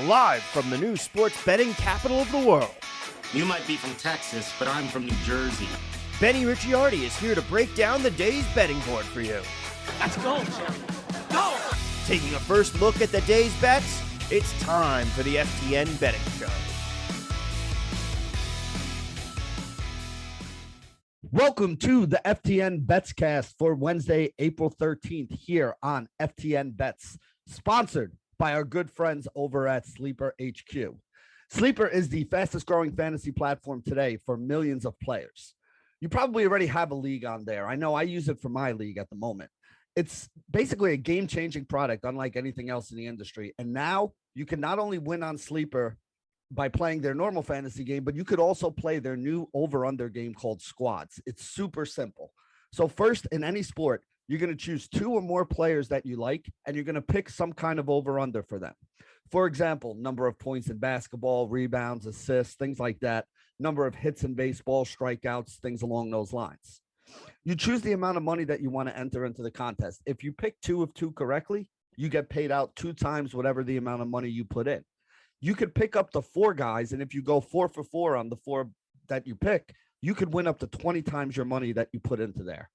live from the new sports betting capital of the world. You might be from Texas, but I'm from New Jersey. Benny Ricciardi is here to break down the day's betting board for you. Let's go, Jerry. Go! Taking a first look at the day's bets, it's time for the FTN Betting Show. Welcome to the FTN Betscast for Wednesday, April 13th here on FTN Bets, sponsored by our good friends over at Sleeper HQ. Sleeper is the fastest growing fantasy platform today for millions of players. You probably already have a league on there. I know I use it for my league at the moment. It's basically a game-changing product, unlike anything else in the industry. And now you can not only win on Sleeper by playing their normal fantasy game, but you could also play their new over-under game called Squads. It's super simple. So first, in any sport, you're going to choose two or more players that you like, and you're going to pick some kind of over-under for them. For example, number of points in basketball, rebounds, assists, things like that, number of hits in baseball, strikeouts, things along those lines. You choose the amount of money that you want to enter into the contest. If you pick 2 of 2 correctly, you get paid out 2 times whatever the amount of money you put in. You could pick up to 4 guys, and if you go 4 for 4 on the 4 that you pick, you could win up to 20 times your money that you put into there.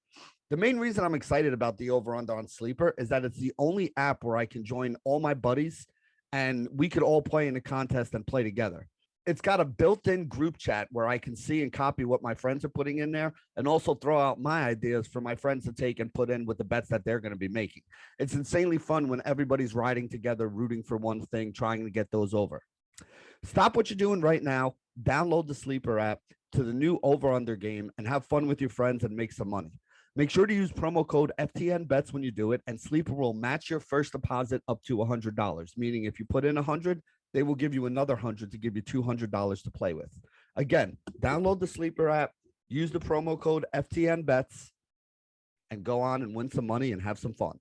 The main reason I'm excited about the over-under on Sleeper is that it's the only app where I can join all my buddies, and we could all play in a contest and play together. It's got a built-in group chat where I can see and copy what my friends are putting in there and also throw out my ideas for my friends to take and put in with the bets that they're going to be making. It's insanely fun when everybody's riding together, rooting for one thing, trying to get those over. Stop what you're doing right now, download the Sleeper app to the new over-under game, and have fun with your friends and make some money. Make sure to use promo code FTNBets when you do it, and Sleeper will match your first deposit up to $100, meaning if you put in $100, they will give you another $100 to give you $200 to play with. Again, download the Sleeper app, use the promo code FTNBets, and go on and win some money and have some fun.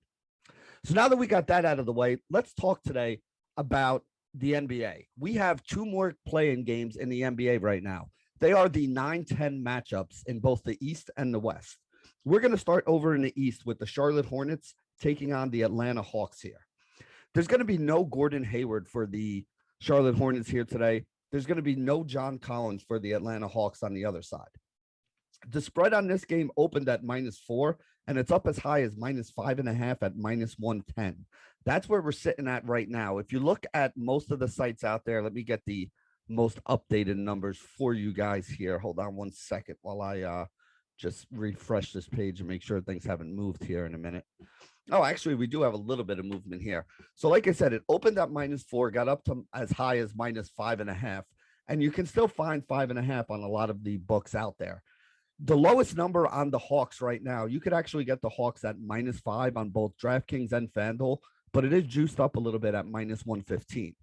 So now that we got that out of the way, let's talk today about the NBA. We have 2 more play-in games in the NBA right now. They are the 9-10 matchups in both the East and the West. We're going to start over in the East with the Charlotte Hornets taking on the Atlanta Hawks here. There's going to be no Gordon Hayward for the Charlotte Hornets here today. There's going to be no John Collins for the Atlanta Hawks on the other side. The spread on this game opened at -4, and it's up as high as -5.5 at -110. That's where we're sitting at right now. If you look at most of the sites out there, let me get the most updated numbers for you guys here. Hold on one second while I just refresh this page and make sure things haven't moved here in a minute. Oh, actually, we do have a little bit of movement here. So like I said, it opened at -4, got up to as high as -5.5, and you can still find 5.5 on a lot of the books out there. The lowest number on the Hawks right now, you could actually get the Hawks at -5 on both DraftKings and FanDuel, but it is juiced up a little bit at -115.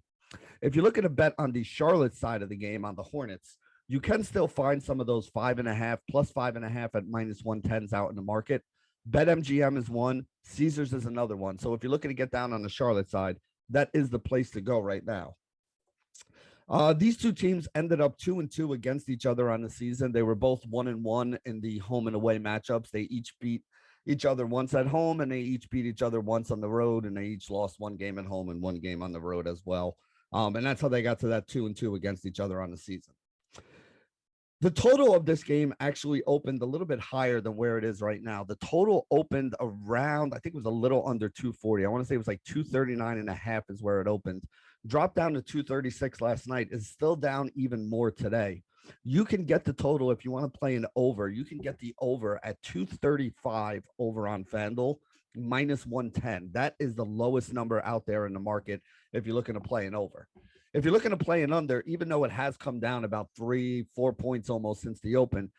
If you look at a bet on the Charlotte side of the game on the Hornets, you can still find some of those 5.5 plus 5.5 at -110s out in the market. BetMGM is one, Caesars is another one. So if you're looking to get down on the Charlotte side, that is the place to go right now. These 2 teams ended up 2-2 against each other on the season. They were both 1-1 in the home and away matchups. They each beat each other once at home, and they each beat each other once on the road, and they each lost 1 game at home and 1 game on the road as well. And that's how they got to that 2-2 against each other on the season. The total of this game actually opened a little bit higher than where it is right now. The total opened around, I think it was a little under 240. I want to say it was like 239.5 is where it opened. Dropped down to 236 last night, is still down even more today. You can get the total if you want to play an over. You can get the over at 235 over on FanDuel, -110. That is the lowest number out there in the market if you're looking to play an over. If you're looking to play an under, even though it has come down about 3-4 points almost since the open,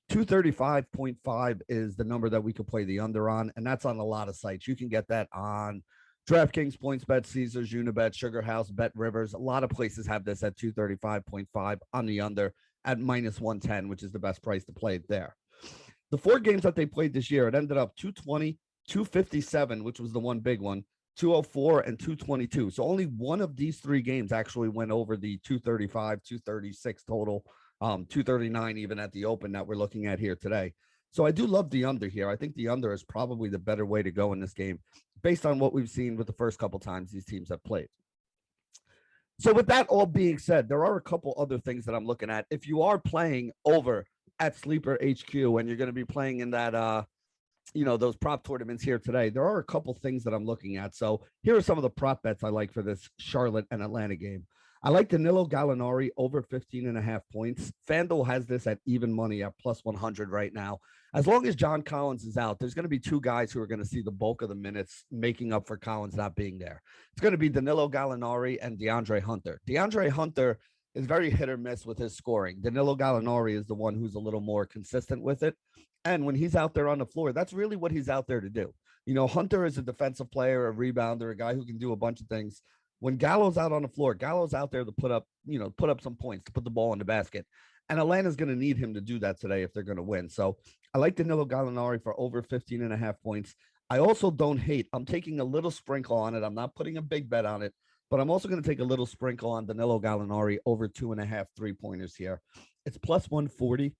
235.5 is the number that we could play the under on, and that's on a lot of sites. You can get that on DraftKings, PointsBet, Caesars, Unibet, Sugar House, Bet Rivers. A lot of places have this at 235.5 on the under at -110, which is the best price to play it there. The 4 games that they played this year, it ended up 220, 257, which was the one big one, 204 and 222. So only one of these 3 games actually went over the 235, 236 total, 239 even at the open that we're looking at here today. So I do love the under here. I think the under is probably the better way to go in this game based on what we've seen with the first couple times these teams have played. So with that all being said, there are a couple other things that I'm looking at. If you are playing over at Sleeper HQ and you're going to be playing in that, those prop tournaments here today, there are a couple things that I'm looking at. So here are some of the prop bets I like for this Charlotte and Atlanta game. I like Danilo Gallinari over 15.5 points. FanDuel has this at even money at plus 100 right now. As long as John Collins is out, there's going to be two guys who are going to see the bulk of the minutes making up for Collins not being there. It's going to be Danilo Gallinari and DeAndre Hunter. DeAndre Hunter is very hit or miss with his scoring. Danilo Gallinari is the one who's a little more consistent with it. And when he's out there on the floor, that's really what he's out there to do. Hunter is a defensive player, a rebounder, a guy who can do a bunch of things. When Gallo's out on the floor, Gallo's out there to put up some points, to put the ball in the basket. And Atlanta's going to need him to do that today if they're going to win. So I like Danilo Gallinari for over 15.5 points. I also don't hate. I'm taking a little sprinkle on it. I'm not putting a big bet on it, but I'm also going to take a little sprinkle on Danilo Gallinari over 2.5 3-pointers here. It's plus 140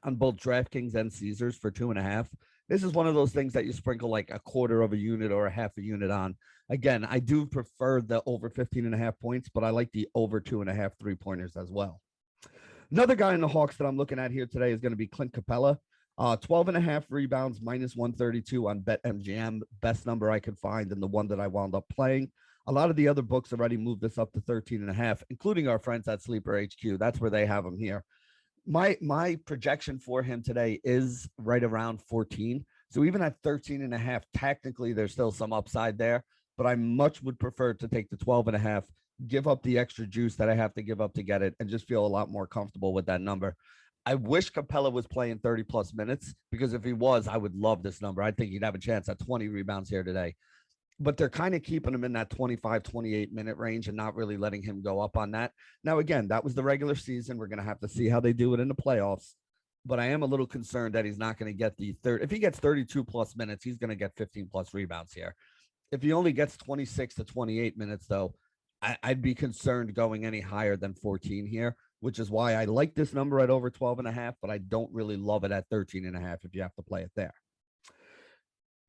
on both DraftKings and Caesars for 2.5. This is one of those things that you sprinkle like a quarter of a unit or a half a unit on. Again, I do prefer the over 15.5 points, but I like the over 2.5 3-pointers as well. Another guy in the Hawks that I'm looking at here today is going to be Clint Capella. 12.5 rebounds, minus 132 on BetMGM. Best number I could find and the one that I wound up playing. A lot of the other books already moved this up to 13.5, including our friends at Sleeper HQ. That's where they have him here. My projection for him today is right around 14. So even at 13.5, technically there's still some upside there, but I much would prefer to take the 12.5, give up the extra juice that I have to give up to get it, and just feel a lot more comfortable with that number. I wish Capella was playing 30 plus minutes, because if he was, I would love this number. I think he'd have a chance at 20 rebounds here today. But they're kind of keeping him in that 25, 28-minute range and not really letting him go up on that. Now, again, that was the regular season. We're going to have to see how they do it in the playoffs. But I am a little concerned that he's not going to get the third. If he gets 32-plus minutes, he's going to get 15-plus rebounds here. If he only gets 26 to 28 minutes, though, I'd be concerned going any higher than 14 here, which is why I like this number at over 12.5, but I don't really love it at 13.5 if you have to play it there.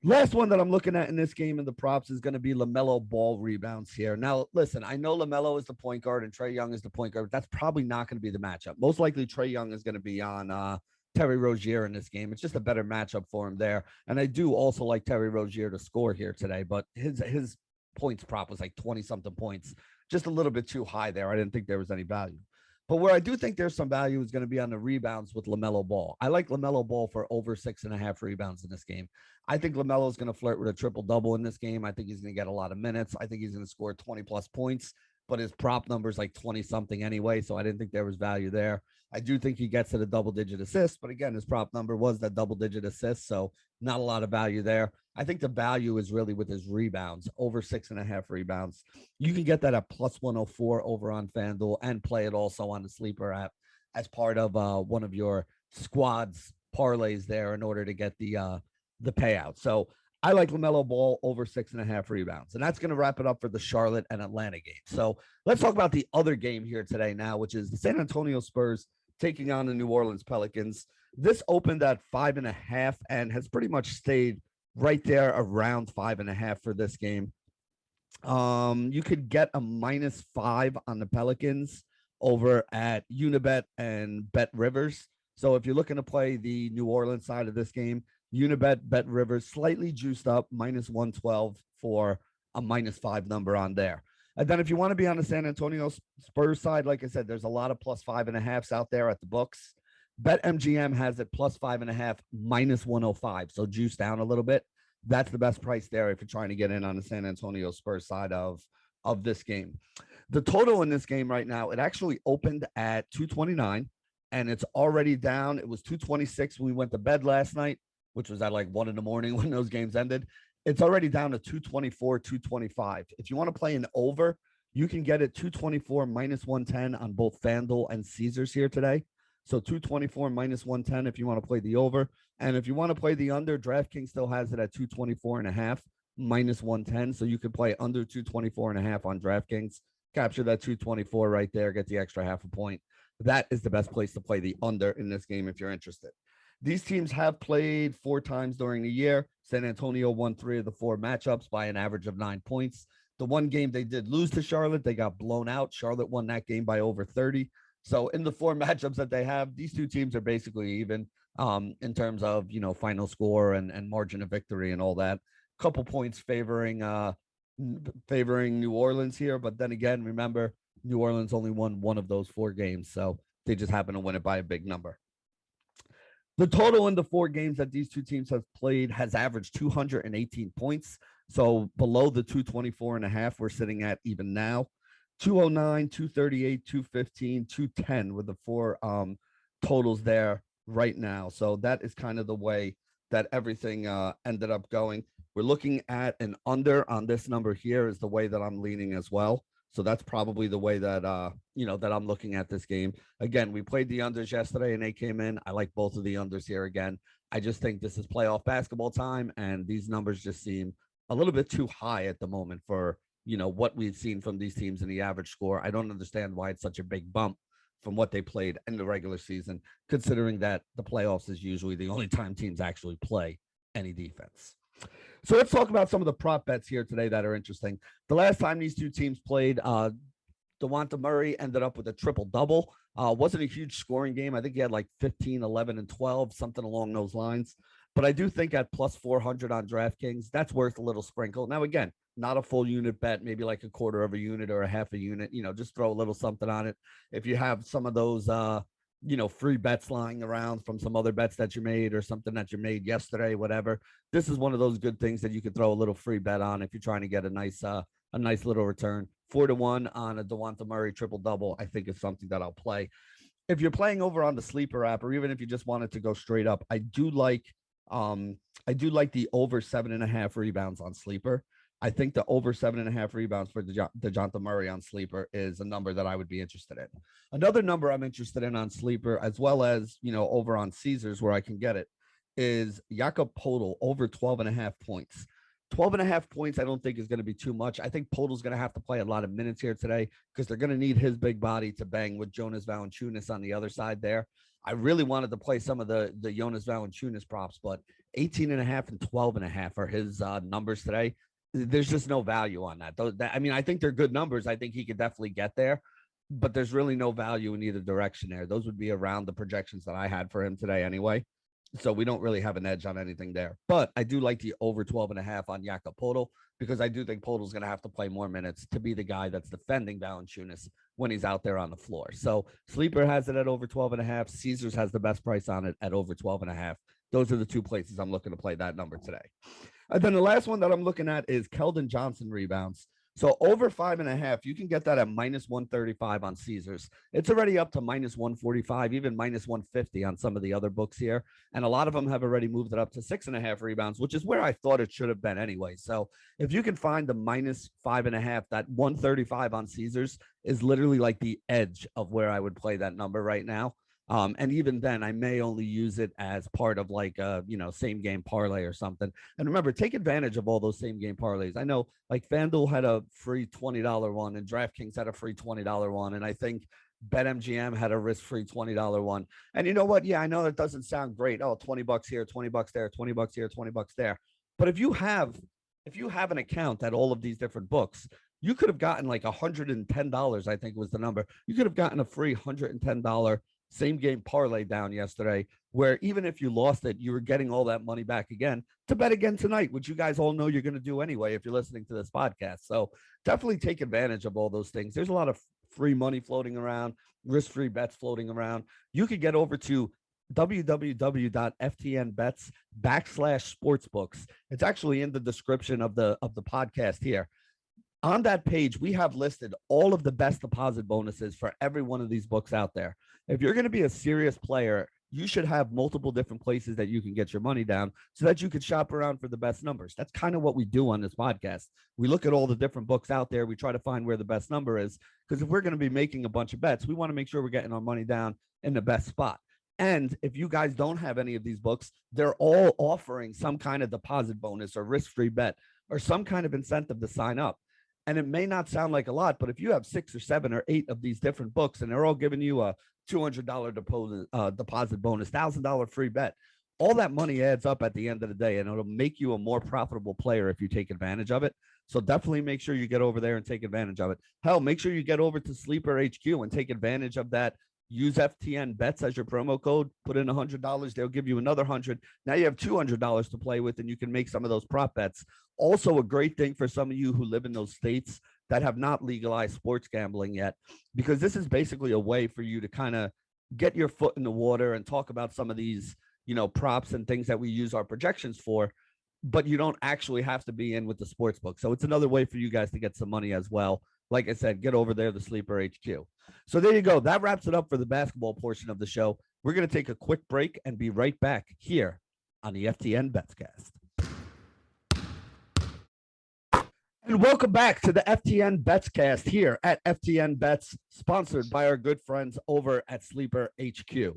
Last one that I'm looking at in this game in the props is going to be LaMelo Ball rebounds here. Now, listen, I know LaMelo is the point guard and Trae Young is the point guard. That's probably not going to be the matchup. Most likely Trae Young is going to be on Terry Rozier in this game. It's just a better matchup for him there. And I do also like Terry Rozier to score here today, but his points prop was like 20-something points, just a little bit too high there. I didn't think there was any value. But where I do think there's some value is going to be on the rebounds with LaMelo Ball. I like LaMelo Ball for over 6.5 rebounds in this game. I think LaMelo is going to flirt with a triple-double in this game. I think he's going to get a lot of minutes. I think he's going to score 20-plus points, but his prop number is like 20-something anyway, so I didn't think there was value there. I do think he gets to the double-digit assists, but again, his prop number was that double-digit assists, so not a lot of value there. I think the value is really with his rebounds, over 6.5 rebounds. You can get that at plus 104 over on FanDuel and play it also on the Sleeper app as part of one of your squad's parlays there in order to get the payout. So I like LaMelo Ball over 6.5 rebounds. And that's going to wrap it up for the Charlotte and Atlanta game. So let's talk about the other game here today now, which is the San Antonio Spurs taking on the New Orleans Pelicans. This opened at 5.5 and has pretty much stayed right there around 5.5 for this game. You could get a -5 on the Pelicans over at Unibet and Bet Rivers. So if you're looking to play the New Orleans side of this game, Unibet, Bet Rivers, slightly juiced up, -112 for a -5 number on there. And then if you want to be on the San Antonio Spurs side, like I said, there's a lot of +5.5s out there at the books. BetMGM has it +5.5, -105. So juice down a little bit. That's the best price there if you're trying to get in on the San Antonio Spurs side of this game. The total in this game right now, it actually opened at 229 and it's already down. It was 226 when we went to bed last night, which was at like 1 in the morning when those games ended. It's already down to 224, 225. If you want to play an over, you can get it 224 -110 on both FanDuel and Caesars here today. So 224 -110 if you want to play the over. And if you want to play the under, DraftKings still has it at 224.5 -110. So you can play under 224.5 on DraftKings. Capture that 224 right there, get the extra half a point. That is the best place to play the under in this game if you're interested. These teams have played 4 times during the year. San Antonio won 3 of the 4 matchups by an average of 9 points. The one game they did lose to Charlotte, they got blown out. Charlotte won that game by over 30. So in the 4 matchups that they have, these 2 teams are basically even in terms of, final score and margin of victory and all that. Couple points favoring New Orleans here. But then again, remember, New Orleans only won one of those 4 games. So they just happen to win it by a big number. The total in the 4 games that these 2 teams have played has averaged 218 points. So below the 224.5 we're sitting at even now. 209, 238, 215, 210 with the 4 totals there right now. So that is kind of the way that everything ended up going. We're looking at an under on this number here is the way that I'm leaning as well. So that's probably the way that, that I'm looking at this game. Again, we played the unders yesterday and they came in. I like both of the unders here again. I just think this is playoff basketball time, and these numbers just seem a little bit too high at the moment for, what we've seen from these teams in the average score. I don't understand why it's such a big bump from what they played in the regular season, considering that the playoffs is usually the only time teams actually play any defense. So let's talk about some of the prop bets here today that are interesting. The last time these 2 teams played, DeJounte Murray ended up with a triple-double. Wasn't a huge scoring game. I think he had like 15, 11, and 12, something along those lines. But I do think at plus 400 on DraftKings, that's worth a little sprinkle. Now, again, not a full unit bet, maybe like a quarter of a unit or a half a unit. Just throw a little something on it. If you have some of those free bets lying around from some other bets that you made or something that you made yesterday, whatever. This is one of those good things that you could throw a little free bet on if you're trying to get a nice little return. 4-1 on a DeJounte Murray triple-double, I think is something that I'll play. If you're playing over on the sleeper app, or even if you just wanted to go straight up, I do like the over 7.5 rebounds on sleeper. I think the over 7.5 rebounds for DeJounte Murray on sleeper is a number that I would be interested in. Another number I'm interested in on sleeper, as well as, over on Caesars where I can get it, is Jakob Poeltl over 12.5 points. 12.5 points, I don't think is going to be too much. I think Podol's going to have to play a lot of minutes here today because they're going to need his big body to bang with Jonas Valanciunas on the other side there. I really wanted to play some of the Jonas Valanciunas props, but 18.5 and 12.5 are his numbers today. There's just no value on that. I think they're good numbers. I think he could definitely get there, but there's really no value in either direction there. Those would be around the projections that I had for him today anyway. So we don't really have an edge on anything there. But I do like the over 12.5 on Jakob Poeltl because I do think Podol's going to have to play more minutes to be the guy that's defending Valanciunas when he's out there on the floor. So Sleeper has it at over 12.5. Caesars has the best price on it at over 12.5. Those are the 2 places I'm looking to play that number today. And then the last one that I'm looking at is Keldon Johnson rebounds. So over 5.5, you can get that at minus 135 on Caesars. It's already up to minus 145, even minus 150 on some of the other books here. And a lot of them have already moved it up to 6.5 rebounds, which is where I thought it should have been anyway. So if you can find the minus 5.5, that 135 on Caesars is literally like the edge of where I would play that number right now. And even then, I may only use it as part of like a, same game parlay or something. And remember, take advantage of all those same game parlays. I know like FanDuel had a free $20 one and DraftKings had a free $20 one. And I think BetMGM had a risk-free $20 one. And you know what? Yeah, I know that doesn't sound great. Oh, $20 here, $20 there, $20 here, $20 there. But if you have an account at all of these different books, you could have gotten like $110, I think was the number. You could have gotten a free $110 same game parlay down yesterday, where even if you lost it, you were getting all that money back again to bet again tonight, which you guys all know you're going to do anyway if you're listening to this podcast. So definitely take advantage of all those things. There's a lot of free money floating around, risk-free bets floating around. You could get over to www.ftnbets.com/sportsbooks. It's actually in the description of the podcast here. On that page, we have listed all of the best deposit bonuses for every one of these books out there. If you're going to be a serious player, you should have multiple different places that you can get your money down so that you can shop around for the best numbers. That's kind of what we do on this podcast. We look at all the different books out there. We try to find where the best number is, because if we're going to be making a bunch of bets, we want to make sure we're getting our money down in the best spot. And if you guys don't have any of these books, they're all offering some kind of deposit bonus or risk-free bet or some kind of incentive to sign up. And it may not sound like a lot, but if you have 6 or 7 or 8 of these different books and they're all giving you a $200 deposit bonus, $1,000 free bet, all that money adds up at the end of the day, and it'll make you a more profitable player if you take advantage of it. So definitely make sure you get over there and take advantage of it. Hell, make sure you get over to Sleeper HQ and take advantage of that. Use FTN bets as your promo code, put in $100. They'll give you another 100. Now you have $200 to play with, and you can make some of those prop bets. Also, a great thing for some of you who live in those states that have not legalized sports gambling yet, because this is basically a way for you to kind of get your foot in the water and talk about some of these, props and things that we use our projections for, but you don't actually have to be in with the sports book. So it's another way for you guys to get some money as well. Like I said, get over there, the Sleeper HQ. So there you go. That wraps it up for the basketball portion of the show. We're going to take a quick break and be right back here on the FTN Betscast. And welcome back to the FTN Betscast here at FTN Bets, sponsored by our good friends over at Sleeper HQ.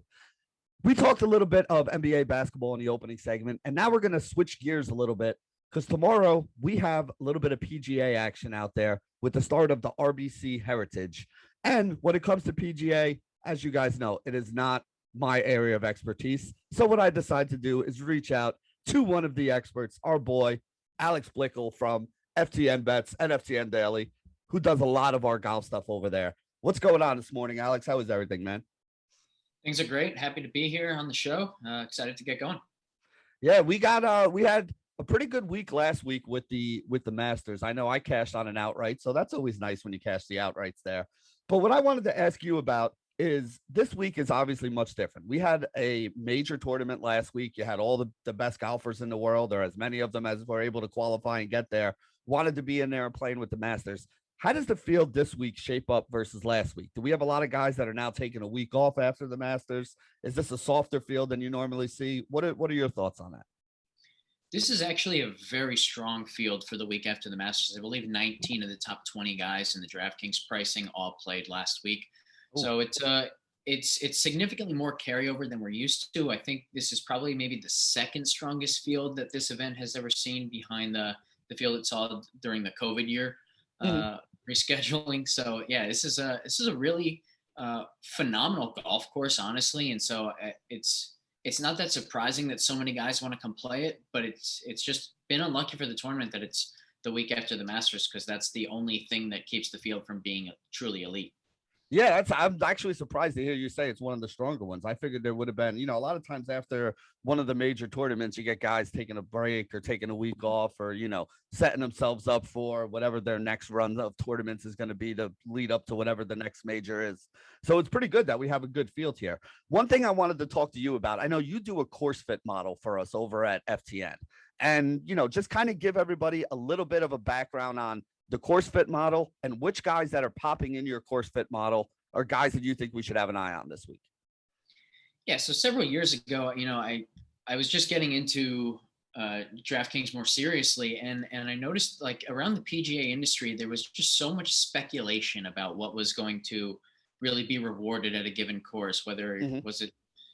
We talked a little bit of NBA basketball in the opening segment, and now we're going to switch gears a little bit because tomorrow we have a little bit of PGA action out there with the start of the RBC Heritage. And when it comes to PGA, as you guys know, it is not my area of expertise. So what I decided to do is reach out to one of the experts, our boy, Alex Blickle from FTN Bets and FTN Daily, who does a lot of our golf stuff over there. What's going on this morning, Alex? How is everything, man? Things are great. Happy to be here on the show. Excited to get going. Yeah, we had a pretty good week last week with the Masters. I know I cashed on an outright, so that's always nice when you cash the outrights there. But what I wanted to ask you about is this week is obviously much different. We had a major tournament last week. You had all the best golfers in the world, or as many of them as were able to qualify and get there, wanted to be in there and playing with the Masters. How does the field this week shape up versus last week? Do we have a lot of guys that are now taking a week off after the Masters? Is this a softer field than you normally see? What are your thoughts on that? This is actually a very strong field for the week after the Masters. I believe 19 of the top 20 guys in the DraftKings pricing all played last week. Ooh. So it's significantly more carryover than we're used to. I think this is probably maybe the second strongest field that this event has ever seen, behind the field it saw during the COVID year rescheduling. So yeah, this is a really phenomenal golf course, honestly. And so it's not that surprising that so many guys want to come play it, but it's just been unlucky for the tournament that it's the week after the Masters, because that's the only thing that keeps the field from being truly elite. Yeah, I'm actually surprised to hear you say it's one of the stronger ones. I figured there would have been, a lot of times after one of the major tournaments, you get guys taking a break or taking a week off, or, setting themselves up for whatever their next run of tournaments is going to be to lead up to whatever the next major is. So it's pretty good that we have a good field here. One thing I wanted to talk to you about, I know you do a course fit model for us over at FTN, and, just kind of give everybody a little bit of a background on the course fit model and which guys that are popping in your course fit model are guys that you think we should have an eye on this week. Yeah. So several years ago, I was just getting into DraftKings more seriously. And I noticed, like, around the PGA industry, there was just so much speculation about what was going to really be rewarded at a given course, whether it was a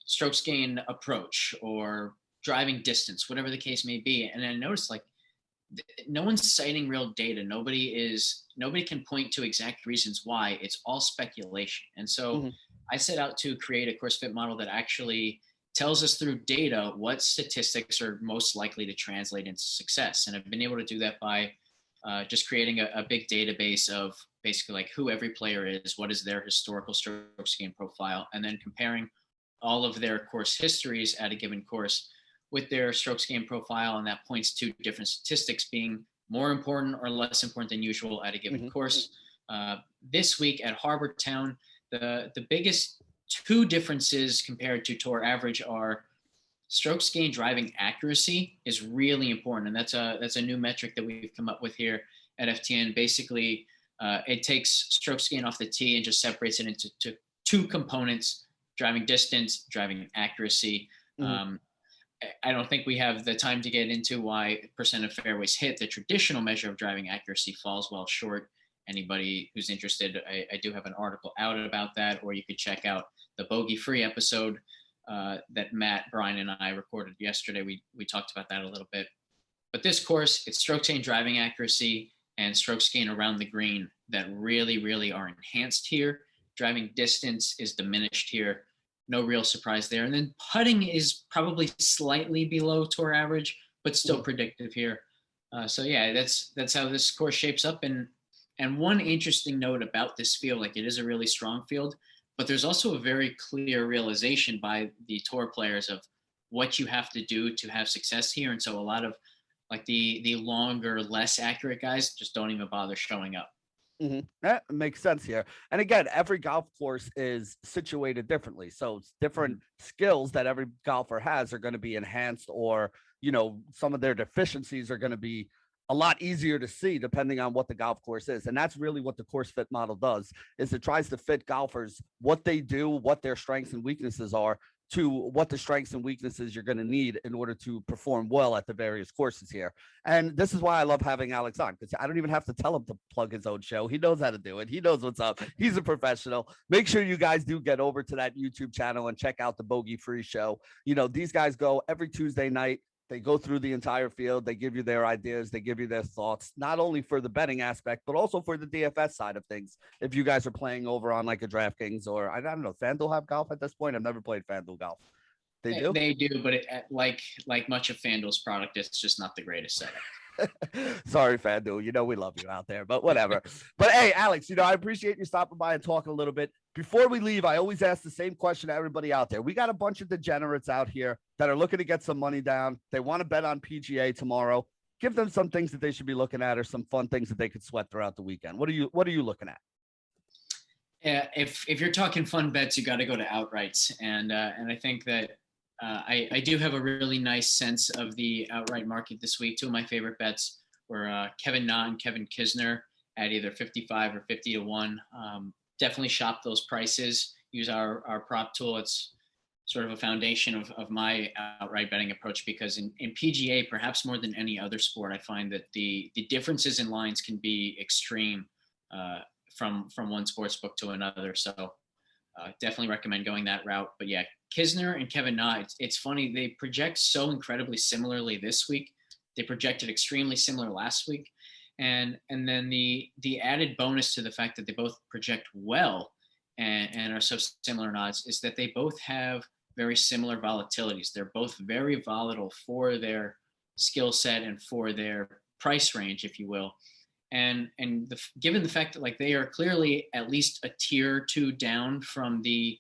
strokes gain approach or driving distance, whatever the case may be. And I noticed, like, no one's citing real data. Nobody can point to exact reasons why. It's all speculation. And so I set out to create a course fit model that actually tells us through data what statistics are most likely to translate into success. And I've been able to do that by just creating a big database of basically like who every player is, what is their historical strokes gain profile, and then comparing all of their course histories at a given course with their strokes gain profile. And that points to different statistics being more important or less important than usual at a given course. This week at Harbour Town, the biggest two differences compared to tour average are strokes gain driving accuracy is really important. And that's a new metric that we've come up with here at FTN. Basically, it takes strokes gain off the tee and just separates it into two components: driving distance, driving accuracy. I don't think we have the time to get into why percent of fairways hit, the traditional measure of driving accuracy, falls well short. Anybody who's interested, I do have an article out about that, or you could check out the bogey free episode that Matt, Brian, and I recorded yesterday. We talked about that a little bit. But this course, it's strokes gain driving accuracy and strokes gain around the green that really, really are enhanced here. Driving distance is diminished here. No real surprise there. And then putting is probably slightly below tour average, but still predictive here. So yeah, that's how this course shapes up. And one interesting note about this field, like it is a really strong field, but there's also a very clear realization by the tour players of what you have to do to have success here. And so a lot of like the longer, less accurate guys just don't even bother showing up. That makes sense here. And again, every golf course is situated differently. So it's different skills that every golfer has are going to be enhanced, or, some of their deficiencies are going to be a lot easier to see depending on what the golf course is. And that's really what the course fit model does, is it tries to fit golfers, what they do, what their strengths and weaknesses are, to what the strengths and weaknesses you're going to need in order to perform well at the various courses here. And this is why I love having Alex on, because I don't even have to tell him to plug his own show. He knows how to do it. He knows what's up. He's a professional. Make sure you guys do get over to that YouTube channel and check out the Bogey Free Show. These guys go every Tuesday night. They go through the entire field. They give you their ideas. They give you their thoughts, not only for the betting aspect, but also for the DFS side of things. If you guys are playing over on like a DraftKings or I don't know, FanDuel have golf at this point. I've never played FanDuel golf. They do? They do, but like much of FanDuel's product, it's just not the greatest setup. Sorry, FanDuel. We love you out there, but whatever. But hey, Alex, I appreciate you stopping by and talking a little bit. Before we leave, I always ask the same question to everybody out there. We got a bunch of degenerates out here that are looking to get some money down. They want to bet on PGA tomorrow. Give them some things that they should be looking at, or some fun things that they could sweat throughout the weekend. What are you looking at? Yeah, if you're talking fun bets, you got to go to outrights, and I think that I do have a really nice sense of the outright market this week. Two of my favorite bets were Kevin Na and Kevin Kisner at either 55 or 50 to 1. Definitely shop those prices. Use our prop tool. It's sort of a foundation of my outright betting approach, because in PGA, perhaps more than any other sport, I find that the differences in lines can be extreme from one sports book to another. So definitely recommend going that route. But yeah, Kisner and Kevin Na, it's funny. They project so incredibly similarly this week. They projected extremely similar last week. And then the added bonus to the fact that they both project well and are so similar in odds is that they both have very similar volatilities. They're both very volatile for their skill set and for their price range, if you will. And given the fact that like they are clearly at least a tier or two down from the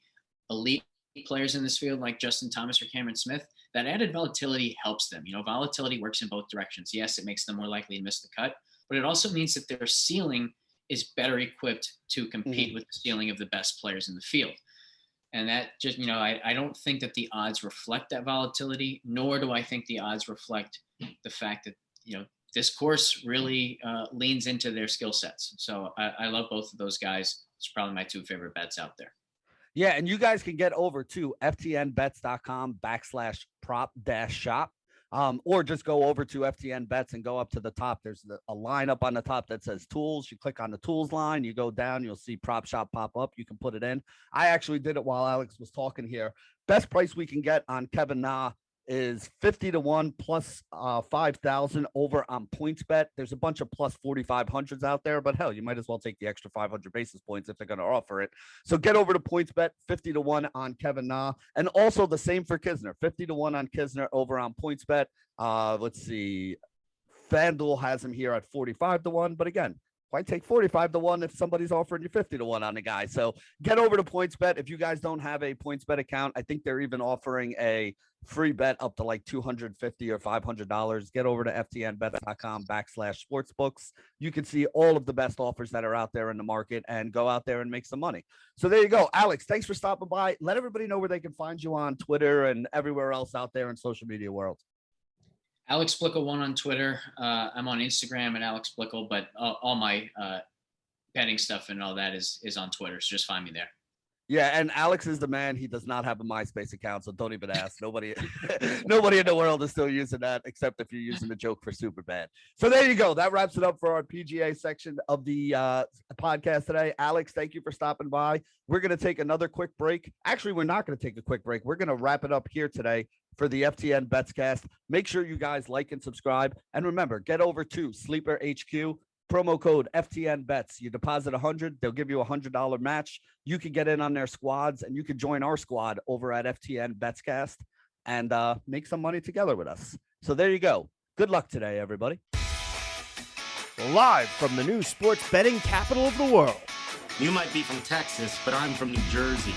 elite players in this field, like Justin Thomas or Cameron Smith, that added volatility helps them. Volatility works in both directions. Yes, it makes them more likely to miss the cut, but it also means that their ceiling is better equipped to compete with the ceiling of the best players in the field. And that just, I don't think that the odds reflect that volatility, nor do I think the odds reflect the fact that, this course really leans into their skill sets. So I love both of those guys. It's probably my two favorite bets out there. Yeah, and you guys can get over to ftnbets.com/prop-shop. Or just go over to FTN Bets and go up to the top. There's a line up on the top that says tools. You click on the tools line, you go down, you'll see prop shop pop up. You can put it in. I actually did it while Alex was talking here. Best price we can get on Kevin Na is 50 to 1 plus 5,000 over on PointsBet. There's a bunch of plus 4,500s out there, but hell, you might as well take the extra 500 basis points if they're going to offer it. So get over to PointsBet, 50 to 1 on Kevin Na, and also the same for Kisner, 50 to 1 on Kisner over on PointsBet. Let's see, FanDuel has him here at 45 to 1, but again, why take 45 to 1 if somebody's offering you 50 to 1 on the guy? So get over to PointsBet. If you guys don't have a PointsBet account, I think they're even offering a free bet up to like $250 or $500. Get over to ftnbets.com/sportsbooks. You can see all of the best offers that are out there in the market and go out there and make some money. So there you go. Alex, thanks for stopping by. Let everybody know where they can find you on Twitter and everywhere else out there in social media world. Alex Blickle 1 on Twitter. I'm on Instagram at Alex Blickle, but all my betting stuff and all that is on Twitter. So just find me there. Yeah, and Alex is the man. He does not have a MySpace account, so don't even ask. Nobody in the world is still using that, except if you're using the joke for super bad. So there you go. That wraps it up for our PGA section of the podcast today. Alex, thank you for stopping by. We're going to take another quick break. Actually, we're not going to take a quick break. We're going to wrap it up here today for the FTN Betscast. Make sure you guys like and subscribe. And remember, get over to Sleeper HQ. Promo code FTN Bets. You deposit $100, they'll give you a $100 match. You can get in on their squads, and you can join our squad over at FTN Betscast and make some money together with us. So there you go. Good luck today, everybody. live from the new sports betting capital of the world. You might be from Texas, but I'm from New Jersey.